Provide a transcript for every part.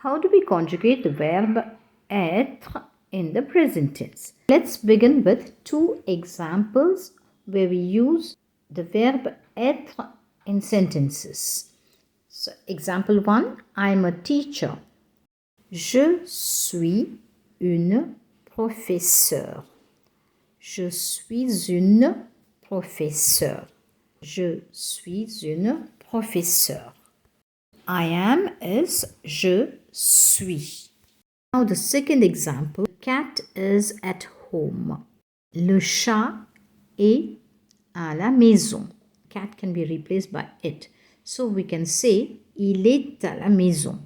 How do we conjugate the verb êTRE in the present tense? Let's begin with two examples where we use the verb êTRE in sentences. So, example 1, I am a teacher. Je suis une professeure. Je suis une professeure. Je suis une professeure. I am is je suis. Now the second example, the cat is at home. Le chat est à la maison. Cat can be replaced by it. So we can say il est à la maison.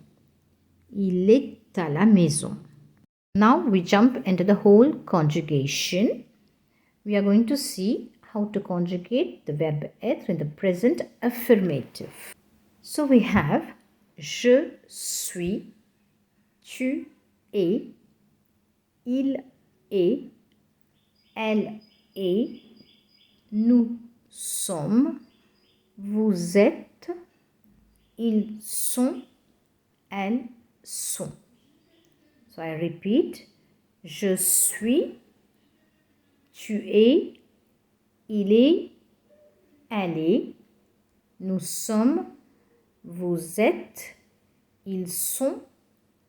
Il est à la maison. Now we jump into the whole conjugation. We are going to see how to conjugate the verb être in the present affirmative. So we have je suis, tu es, il est, elle est, nous sommes, vous êtes, ils sont, elles sont. So I repeat, je suis, tu es, il est, elle est, nous sommes, vous êtes, ils sont,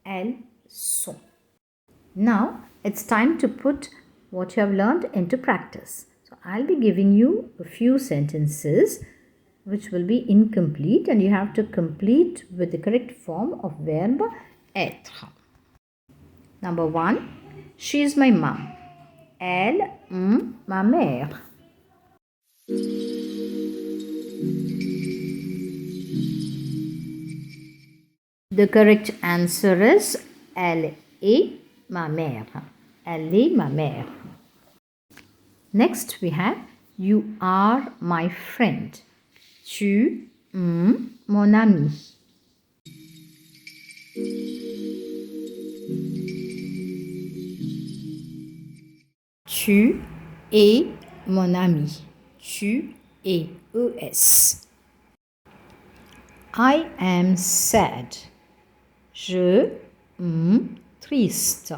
elles sont. Now it's time to put what you have learned into practice. So I'll be giving you a few sentences which will be incomplete and you have to complete with the correct form of verb être. Number 1, she is my mom. Elle, ma mère. The correct answer is elle est ma mère. Elle est ma mère. Next we have you are my friend. Tu mon ami. Tu es mon ami. Tu es ES. I am sad. Je triste.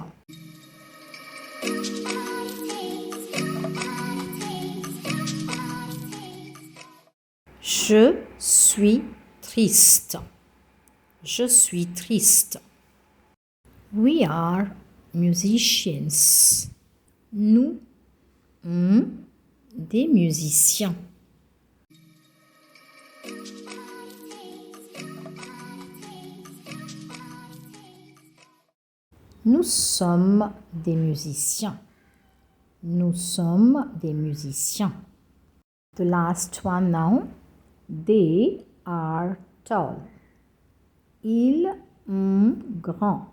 Je suis triste. Je suis triste. We are musicians. Nous des musiciens. Nous sommes des musiciens. Nous sommes des musiciens. The last one now. They are tall. Ils sont grands.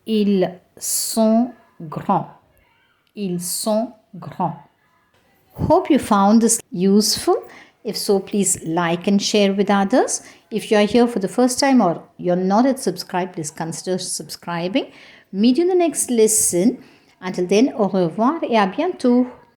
Ils sont grands. Ils sont grands. Hope you found this useful. If so, please like and share with others. If you are here for the first time or you're not yet subscribed, please consider subscribing. Meet you in the next lesson. Until then, au revoir et à bientôt.